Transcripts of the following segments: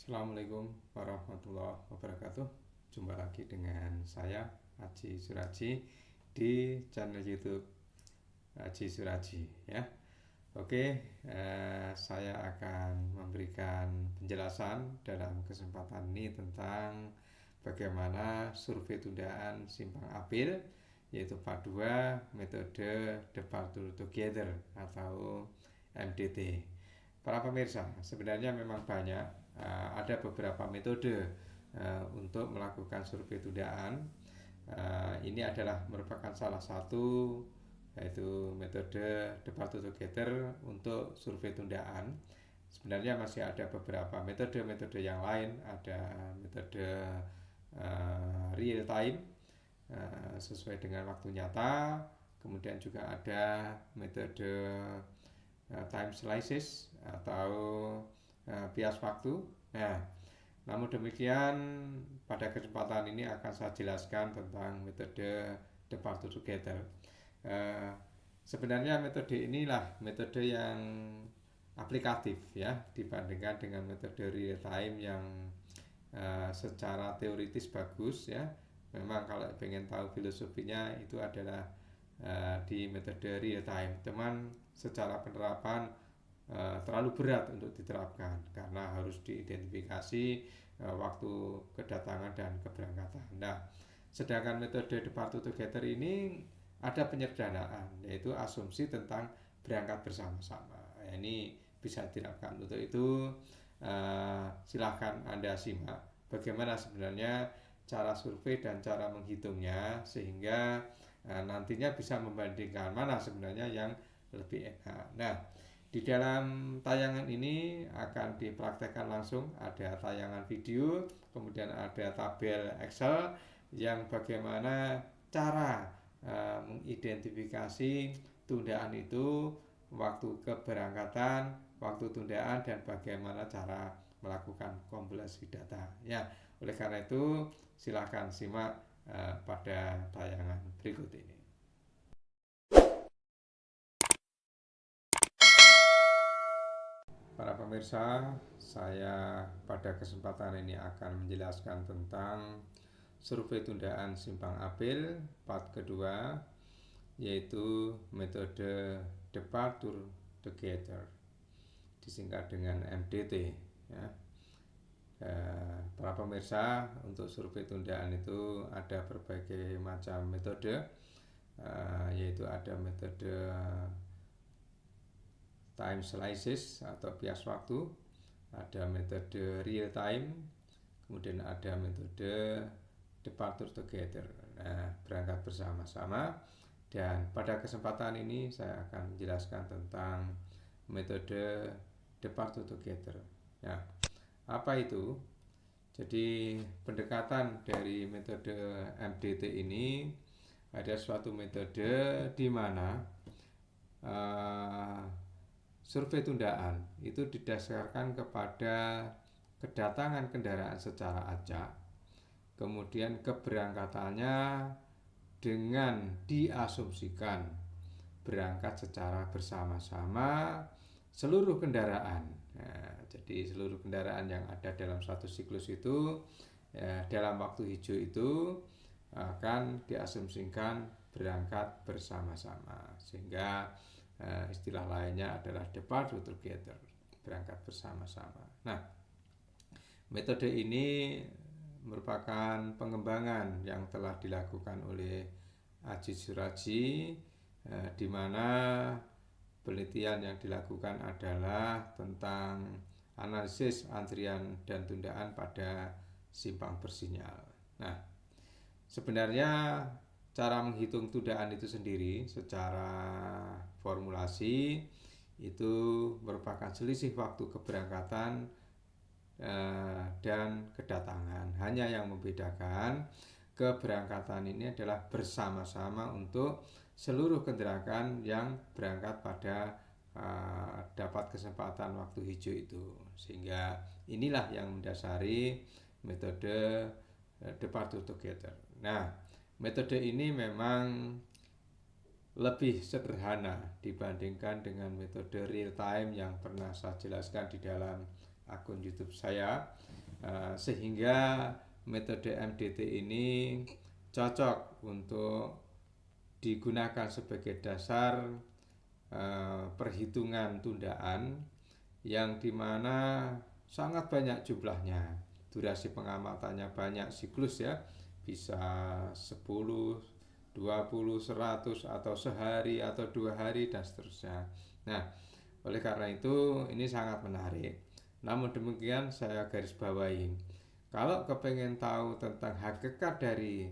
Assalamualaikum warahmatullahi wabarakatuh. Jumpa lagi dengan saya Haji Suraji di channel YouTube Haji Suraji ya. Oke, saya akan memberikan penjelasan dalam kesempatan ini tentang bagaimana survei tundaan simpang apil, yaitu part 2 metode Departure Together atau MDT. Para pemirsa, sebenarnya memang banyak, ada beberapa metode untuk melakukan survei tundaan. Ini adalah merupakan salah satu, yaitu metode Departure Together untuk survei tundaan. Sebenarnya masih ada beberapa metode-metode yang lain, ada metode real time sesuai dengan waktu nyata, kemudian juga ada metode time slices atau bias waktu. Nah, namun demikian pada kesempatan ini akan saya jelaskan tentang metode Departure Together. Sebenarnya metode inilah metode yang aplikatif ya dibandingkan dengan metode real time yang secara teoritis bagus ya. Memang kalau pengen tahu filosofinya itu adalah di metode real time, teman secara penerapan terlalu berat untuk diterapkan karena harus diidentifikasi waktu kedatangan dan keberangkatan. Nah, sedangkan metode Departure Together ini ada penyederhanaan, yaitu asumsi tentang berangkat bersama-sama. Ini bisa diterapkan. Untuk itu silahkan Anda simak bagaimana sebenarnya cara survei dan cara menghitungnya, sehingga nantinya bisa membandingkan mana sebenarnya yang lebih enak. Nah, di dalam tayangan ini akan dipraktekkan langsung, ada tayangan video, kemudian ada tabel Excel yang bagaimana cara mengidentifikasi tundaan itu, waktu keberangkatan, waktu tundaan, dan bagaimana cara melakukan kompilasi data. Ya, oleh karena itu silakan simak pada tayangan berikut ini. Para pemirsa, saya pada kesempatan ini akan menjelaskan tentang survei tundaan simpang apil part kedua, yaitu metode Departure Together, disingkat dengan MDT ya. Para pemirsa, untuk survei tundaan itu ada berbagai macam metode, yaitu ada metode time slices atau bias waktu, ada metode real time, kemudian ada metode Departure Together, berangkat bersama-sama. Dan pada kesempatan ini saya akan menjelaskan tentang metode Departure Together. Nah, apa itu? Jadi pendekatan dari metode MDT ini ada suatu metode di mana survei tundaan itu didasarkan kepada kedatangan kendaraan secara acak, kemudian keberangkatannya dengan diasumsikan berangkat secara bersama-sama seluruh kendaraan. Nah, jadi seluruh kendaraan yang ada dalam satu siklus itu dalam waktu hijau itu akan diasumsikan berangkat bersama-sama, sehingga istilah lainnya adalah Departure Together, berangkat bersama-sama. Nah, metode ini merupakan pengembangan yang telah dilakukan oleh Haji Suraji, di mana penelitian yang dilakukan adalah tentang analisis antrian dan tundaan pada simpang bersinyal. Nah, sebenarnya cara menghitung tundaan itu sendiri secara formulasi itu merupakan selisih waktu keberangkatan dan kedatangan. Hanya yang membedakan, keberangkatan ini adalah bersama-sama untuk seluruh kendaraan yang berangkat pada dapat kesempatan waktu hijau itu, sehingga inilah yang mendasari metode Departure Together. Nah, metode ini memang lebih sederhana dibandingkan dengan metode real time yang pernah saya jelaskan di dalam akun YouTube saya. Sehingga metode MDT ini cocok untuk digunakan sebagai dasar perhitungan tundaan yang dimana sangat banyak jumlahnya, durasi pengamatannya banyak, siklus ya, bisa 10, 20, 100 atau sehari atau 2 hari dan seterusnya. Nah, oleh karena itu ini sangat menarik. Namun demikian saya garis bawahi, kalau kepengen tahu tentang hakikat dari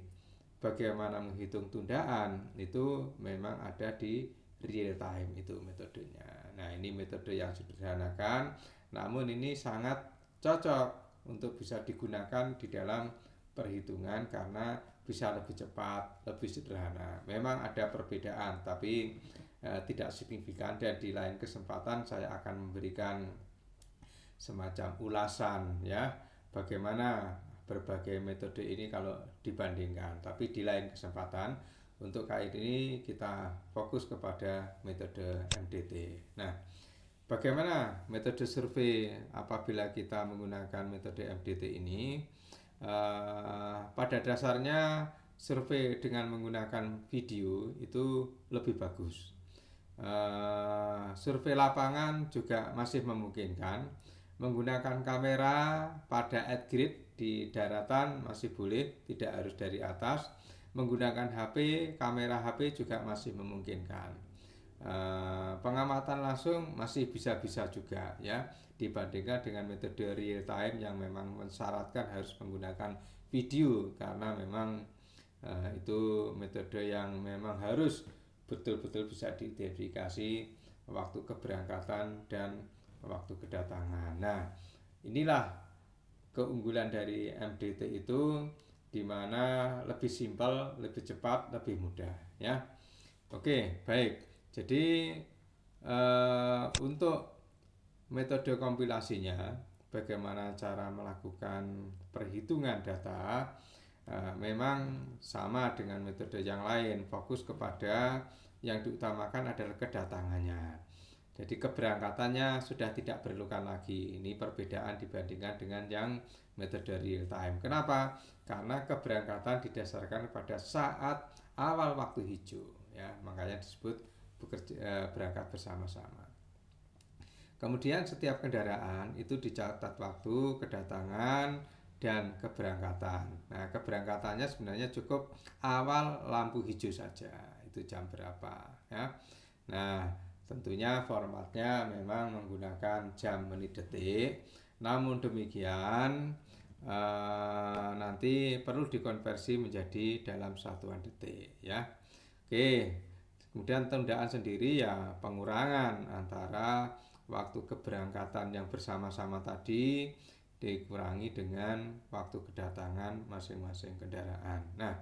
bagaimana menghitung tundaan, itu memang ada di real time itu metodenya. Nah, ini metode yang sederhanakan, namun ini sangat cocok untuk bisa digunakan di dalam perhitungan karena bisa lebih cepat, lebih sederhana. Memang ada perbedaan, tapi tidak signifikan, dan di lain kesempatan saya akan memberikan semacam ulasan ya, bagaimana berbagai metode ini kalau dibandingkan. Tapi di lain kesempatan, untuk kali ini kita fokus kepada metode MDT. Nah, bagaimana metode survei apabila kita menggunakan metode MDT ini? Pada dasarnya survei dengan menggunakan video itu lebih bagus. Survei lapangan juga masih memungkinkan. Menggunakan kamera pada at grid di daratan masih boleh, tidak harus dari atas. Menggunakan HP, kamera HP juga masih memungkinkan. Pengamatan langsung masih bisa-bisa juga ya, dibandingkan dengan metode real time yang memang mensyaratkan harus menggunakan video, karena memang itu metode yang memang harus betul-betul bisa diidentifikasi waktu keberangkatan dan waktu kedatangan. Nah, inilah keunggulan dari MDT itu, di mana lebih simpel, lebih cepat, lebih mudah ya. Oke, baik. Jadi untuk metode kompilasinya, bagaimana cara melakukan perhitungan data, memang sama dengan metode yang lain, fokus kepada yang diutamakan adalah kedatangannya. Jadi keberangkatannya sudah tidak perlukan lagi. Ini perbedaan dibandingkan dengan yang metode real time. Kenapa? Karena keberangkatan didasarkan pada saat awal waktu hijau ya, makanya disebut berangkat bersama-sama. Kemudian setiap kendaraan itu dicatat waktu kedatangan dan keberangkatan. Nah, keberangkatannya sebenarnya cukup awal lampu hijau saja, itu jam berapa ya. Nah, tentunya formatnya memang menggunakan jam, menit, detik. Namun demikian nanti perlu dikonversi menjadi dalam satuan detik ya. Oke. Kemudian tundaan sendiri ya pengurangan antara waktu keberangkatan yang bersama-sama tadi dikurangi dengan waktu kedatangan masing-masing kendaraan. Nah,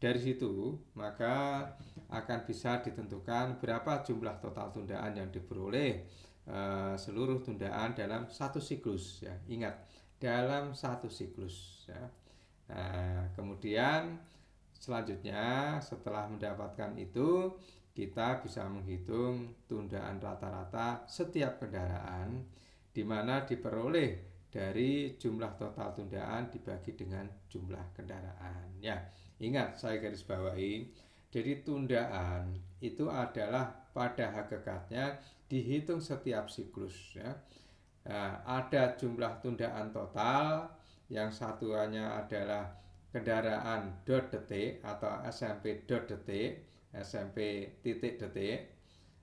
dari situ maka akan bisa ditentukan berapa jumlah total tundaan yang diperoleh seluruh tundaan dalam satu siklus ya. Ingat, dalam satu siklus ya. Nah, kemudian selanjutnya setelah mendapatkan itu, kita bisa menghitung tundaan rata-rata setiap kendaraan, di mana diperoleh dari jumlah total tundaan dibagi dengan jumlah kendaraan. Ya, ingat saya garis bawahi, jadi tundaan itu adalah pada hakikatnya dihitung setiap siklus ya. Nah, ada jumlah tundaan total yang satuannya adalah kendaraan dot detik atau SMP dot detik, SMP titik detik.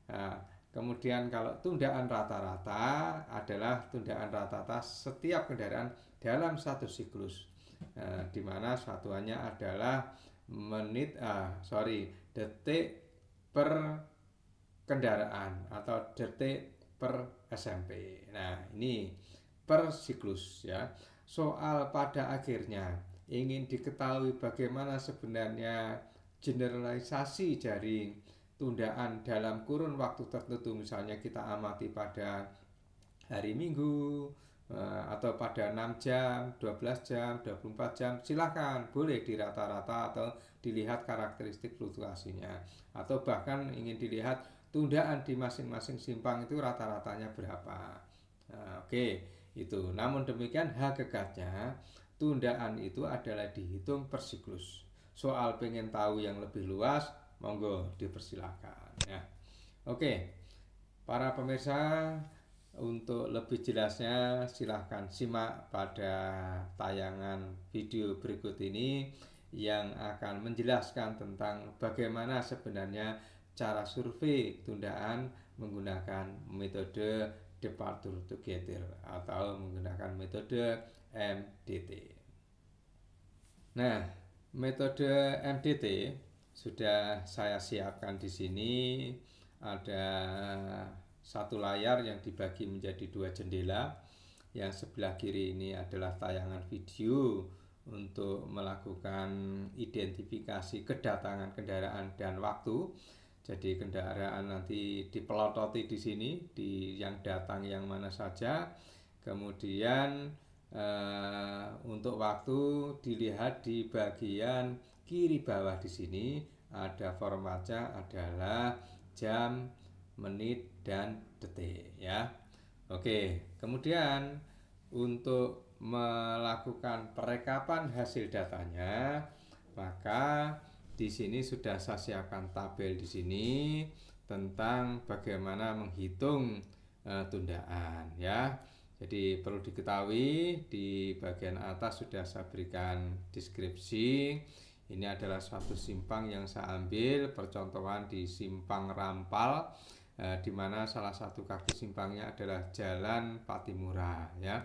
Nah, kemudian kalau tundaan rata-rata adalah tundaan rata-rata setiap kendaraan dalam satu siklus, di mana satuannya adalah detik per kendaraan atau detik per SMP. Nah, ini per siklus ya. Soal pada akhirnya ingin diketahui bagaimana sebenarnya generalisasi dari tundaan dalam kurun waktu tertentu, misalnya kita amati pada hari Minggu atau pada 6 jam, 12 jam, 24 jam, silakan boleh dirata-rata atau dilihat karakteristik fluktuasinya, atau bahkan ingin dilihat tundaan di masing-masing simpang itu rata-ratanya berapa. Nah, oke, Itu. Namun demikian hakikatnya tundaan itu adalah dihitung per siklus. Soal pengen tahu yang lebih luas, monggo dipersilakan ya. Oke, para pemirsa, untuk lebih jelasnya silahkan simak pada tayangan video berikut ini yang akan menjelaskan tentang bagaimana sebenarnya cara survei tundaan menggunakan metode Departure Together atau menggunakan metode MDT. Nah, metode MDT sudah saya siapkan di sini. Ada satu layar yang dibagi menjadi dua jendela. Yang sebelah kiri ini adalah tayangan video untuk melakukan identifikasi kedatangan kendaraan dan waktu. Jadi kendaraan nanti dipelototi di sini, di yang datang yang mana saja. Kemudian untuk waktu dilihat di bagian kiri bawah di sini ada formatnya adalah jam, menit, dan detik ya. Oke, kemudian untuk melakukan perekapan hasil datanya, maka di sini sudah saya siapkan tabel di sini tentang bagaimana menghitung tundaan ya. Jadi perlu diketahui di bagian atas sudah saya berikan deskripsi. Ini adalah suatu simpang yang saya ambil percontohan di Simpang Rampal, di mana salah satu kaki simpangnya adalah Jalan Patimura ya.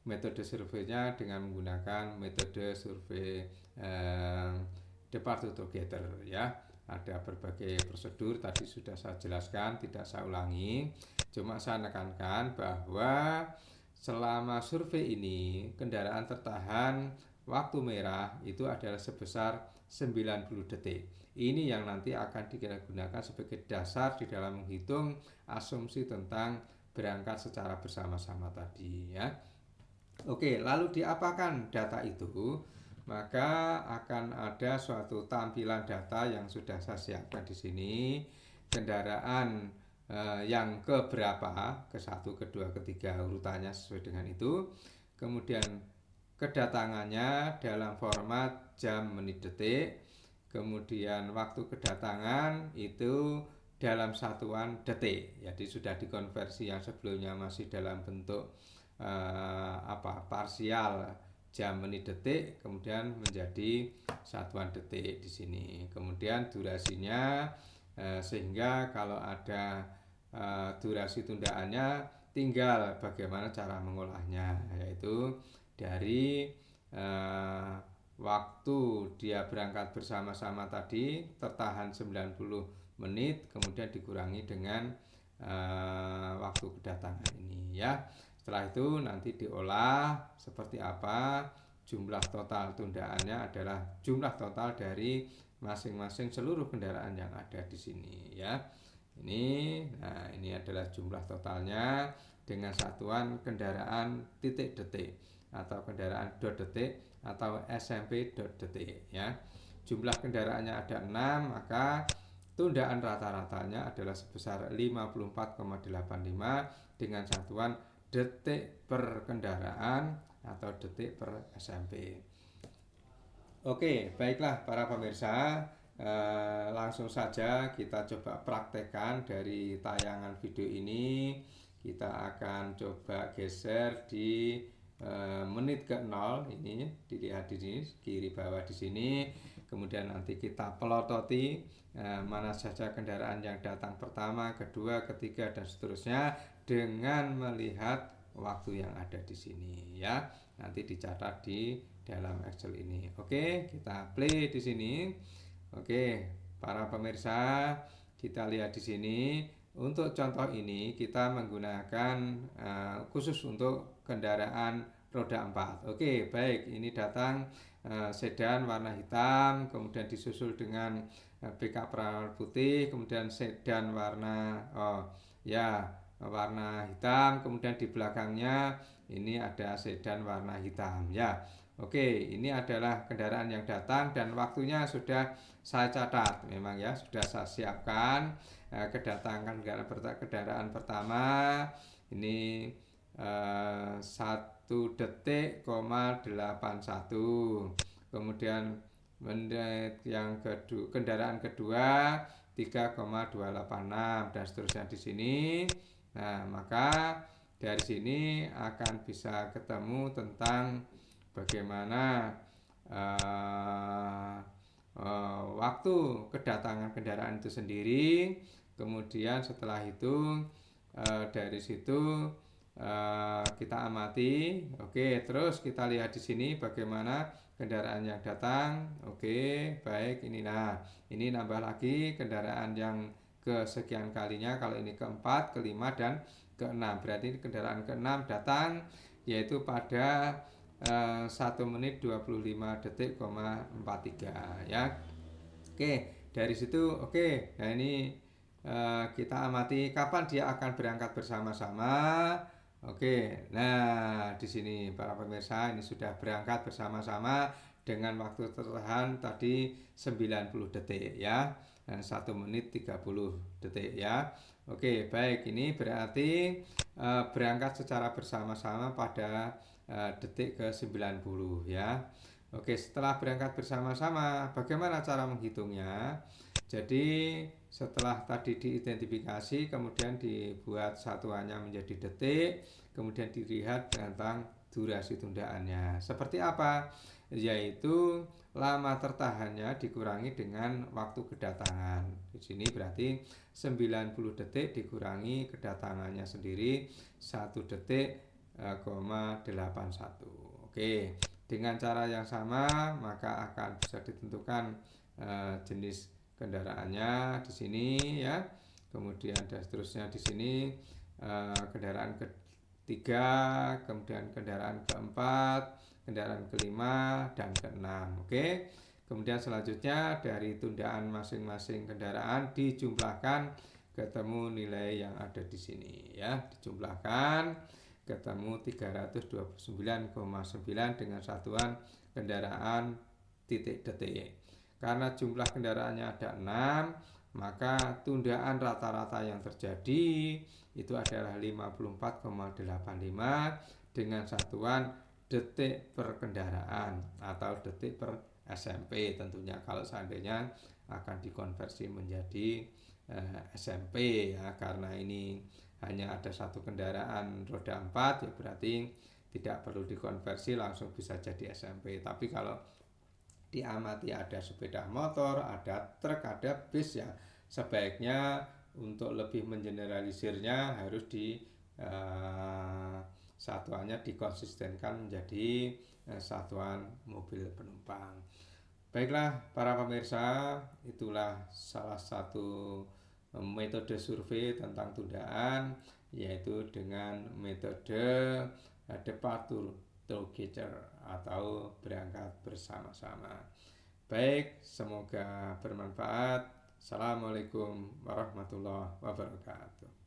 Metode surveinya dengan menggunakan metode survei Departure Together ya. Ada berbagai prosedur tadi sudah saya jelaskan, tidak saya ulangi. Cuma saya nekankan bahwa selama survei ini kendaraan tertahan waktu merah itu adalah sebesar 90 detik. Ini yang nanti akan digunakan sebagai dasar di dalam menghitung asumsi tentang berangkat secara bersama-sama tadi ya. Oke, lalu diapakan data itu? Maka akan ada suatu tampilan data yang sudah saya siapkan di sini. Kendaraan yang keberapa, ke-1, ke-2, ke-3 urutannya sesuai dengan itu. Kemudian kedatangannya dalam format jam, menit, detik. Kemudian waktu kedatangan itu dalam satuan detik. Jadi sudah dikonversi, yang sebelumnya masih dalam bentuk parsial jam, menit, detik, kemudian menjadi satuan detik di sini. Kemudian durasinya sehingga kalau ada durasi tundaannya tinggal bagaimana cara mengolahnya, yaitu dari waktu dia berangkat bersama-sama tadi tertahan 90 menit kemudian dikurangi dengan waktu kedatangan ini ya. Setelah itu nanti diolah seperti apa, jumlah total tundaannya adalah jumlah total dari masing-masing seluruh kendaraan yang ada di sini ya. Ini adalah jumlah totalnya dengan satuan kendaraan titik detik atau kendaraan dot detik atau SMP dot detik ya. Jumlah kendaraannya ada 6, maka tundaan rata-ratanya adalah sebesar 54,85 dengan satuan detik per kendaraan atau detik per SMP. Oke, baiklah para pemirsa, langsung saja kita coba praktekkan dari tayangan video ini. Kita akan coba geser di menit ke-0 ini, dilihat di sini kiri bawah di sini. Kemudian nanti kita pelototi mana saja kendaraan yang datang pertama, kedua, ketiga, dan seterusnya dengan melihat waktu yang ada di sini ya. Nanti dicatat di dalam Excel ini. Oke, kita play di sini. Oke, para pemirsa, kita lihat di sini. Untuk contoh ini kita menggunakan khusus untuk kendaraan roda 4. Oke, baik. Ini datang sedan warna hitam, kemudian disusul dengan pickup warna putih, kemudian sedan warna warna hitam, kemudian di belakangnya ini ada sedan warna hitam ya. Oke, ini adalah kendaraan yang datang dan waktunya sudah saya catat memang ya, sudah saya siapkan kedatangan kendaraan pertama ini 1 detik, 81. Kemudian menit yang kedua, kendaraan kedua 3,286 dan seterusnya di sini. Nah, maka dari sini akan bisa ketemu tentang bagaimana uh, waktu kedatangan kendaraan itu sendiri. Kemudian setelah itu dari situ kita amati. Oke, terus kita lihat di sini bagaimana kendaraan yang datang. Oke, baik, ini. Nah, ini nambah lagi kendaraan yang kesekian kalinya. Kalau ini keempat, kelima, dan keenam. Berarti kendaraan keenam datang yaitu pada 1 menit 25 detik, 43 ya. Oke, dari situ oke. Nah, ini kita amati kapan dia akan berangkat bersama-sama. Oke, nah di sini para pemirsa ini sudah berangkat bersama-sama dengan waktu tertahan tadi 90 detik ya, dan 1 menit 30 detik ya. Oke, baik, ini berarti berangkat secara bersama-sama pada detik ke 90 ya. Oke, setelah berangkat bersama-sama, bagaimana cara menghitungnya? Jadi setelah tadi diidentifikasi, kemudian dibuat satuannya menjadi detik, kemudian dilihat tentang durasi tundaannya. Seperti apa? Yaitu lama tertahannya dikurangi dengan waktu kedatangan. Di sini berarti 90 detik dikurangi kedatangannya sendiri 1 detik, 81. Oke, dengan cara yang sama maka akan bisa ditentukan jenis kendaraannya di sini ya. Kemudian dan seterusnya di sini kendaraan ketiga, kemudian kendaraan keempat, kendaraan kelima, dan keenam. Oke. Kemudian selanjutnya dari tundaan masing-masing kendaraan dijumlahkan ketemu nilai yang ada di sini ya. Dijumlahkan ketemu 329,9 dengan satuan kendaraan titik detik. Karena jumlah kendaraannya ada 6, maka tundaan rata-rata yang terjadi itu adalah 54,85 dengan satuan detik per kendaraan atau detik per SMP tentunya kalau seandainya akan dikonversi menjadi SMP ya, karena ini hanya ada satu kendaraan roda 4 ya berarti tidak perlu dikonversi, langsung bisa jadi SMP. Tapi kalau diamati ada sepeda motor, ada truk, ada bis ya, sebaiknya untuk lebih mengeneralisirnya harus di satuannya dikonsistenkan menjadi satuan mobil penumpang. Baiklah para pemirsa, itulah salah satu metode survei tentang tundaan, yaitu dengan metode departure together atau berangkat bersama-sama. Baik, semoga bermanfaat. Assalamualaikum warahmatullahi wabarakatuh.